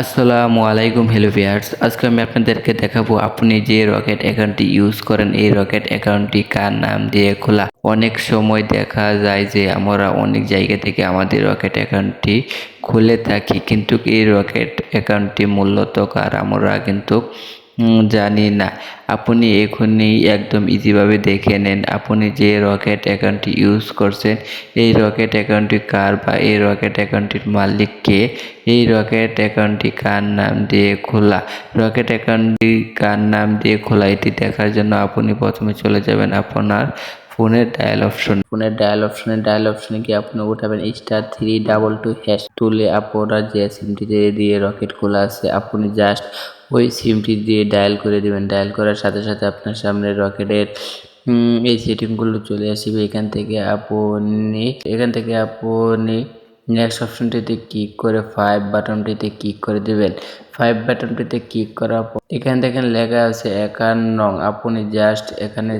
আসসালামু আলাইকুম hello viewers, আজকে আমি আপনাদেরকে দেখাবো আপনি যে রকেট অ্যাকাউন্টটি ইউজ করেন এই রকেট অ্যাকাউন্টটি কার নাম দিয়ে খোলা। অনেক সময় দেখা যায় যে আমরা অনেক জায়গা থেকে আমাদের রকেট অ্যাকাউন্টটি খুলে থাকি, কিন্তু এই রকেট অ্যাকাউন্টটি মূলত কার আমরা কিন্তু জানি না। আপনি এখনই একদম ইজিভাবে দেখে নেন আপনি যে রকেট অ্যাকাউন্টটি ইউজ করছেন এই রকেট অ্যাকাউন্টটি কার বা এই রকেট অ্যাকাউন্টটির মালিক কে, এই রকেট অ্যাকাউন্টটি কার নাম দিয়ে খোলা। রকেট অ্যাকাউন্টটি কার নাম দিয়ে খোলা এটি দেখার জন্য আপনি প্রথমে চলে যাবেন আপনার ফোনের ডায়াল অপশনে গিয়ে আপনি উঠাবেন *322# তুলে আপনার যে সিমটি দিয়ে রকেট খোলা আছে আপনি জাস্ট ওই সিমটি দিয়ে ডায়াল করে দিবেন। ডায়াল করার সাথে সাথে আপনার সামনে রকেটের এই সেটিংগুলো চলে আসবে। এখান থেকে আপনি নেক্সট অপশনটিতে ক্লিক করে 5 বাটনটিতে ক্লিক করে দিবেন। 5 বাটনটিতে ক্লিক করার পর এখানে দেখেন লেখা আছে অ্যাকাউন্ট নং, আপনি জাস্ট এখানে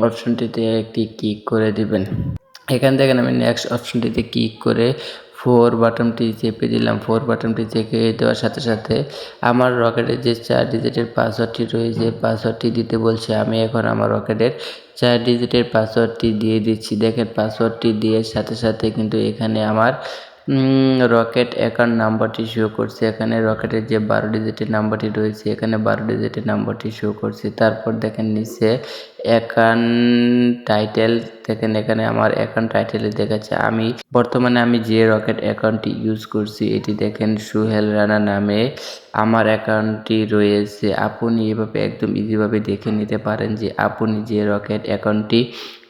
অপশনটিতে একটি ক্লিক করে দিবেন। এখান থেকে আমি নেক্সট অপশনটিতে ক্লিক করে 4 বাটনটি চেপে দিলাম। 4 বাটনটি চেপে দেওয়ার সাথে সাথে আমার রকেটের যে 4 ডিজিটের পাসওয়ার্ডটি রয়েছে পাসওয়ার্ডটি দিতে বলছে। আমি এখন আমার রকেটের 4 ডিজিটের পাসওয়ার্ডটি দিয়ে দিচ্ছি। দেখেন পাসওয়ার্ডটি দিয়ে সাথে সাথে কিন্তু এখানে আমার রকেট অ্যাকাউন্ট নাম্বারটি শো করছে। এখানে রকেটের যে 12 ডিজিটের নাম্বারটি রয়েছে এখানে 12 ডিজিটের নাম্বারটি শো করছে। তারপর দেখেন নিচে অ্যাকাউন্ট টাইটেল, দেখেন এখানে আমার অ্যাকাউন্ট টাইটেলে দেখাচ্ছে বর্তমানে আমি যে রকেট অ্যাকাউন্টটি ইউজ করছি এটি দেখেন সুহেল রানা নামে আমার অ্যাকাউন্টটি রয়েছে। আপনি এভাবে একদম ইজিভাবে দেখে নিতে পারেন যে আপনি যে রকেট অ্যাকাউন্টটি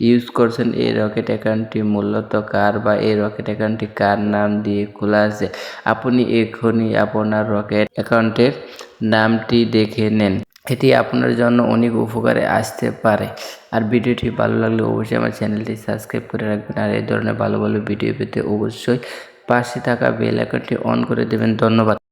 ইউজ করছেন এই রকেট অ্যাকাউন্টটি মূলত কার বা এই রকেট অ্যাকাউন্টটি কার নাম দিয়ে খোলা আছে। আপনি এখনই আপনার রকেট অ্যাকাউন্টের নামটি দেখে নেন, এটি আপনার জন্য অনেক উপকারে আসতে পারে। আর ভিডিওটি ভালো লাগলে অবশ্যই আমার চ্যানেলটি সাবস্ক্রাইব করে রাখবেন। আর এই ধরনের ভালো ভালো ভিডিও পেতে অবশ্যই পাশে থাকা বেল আইকনটি অন করে দেবেন। ধন্যবাদ।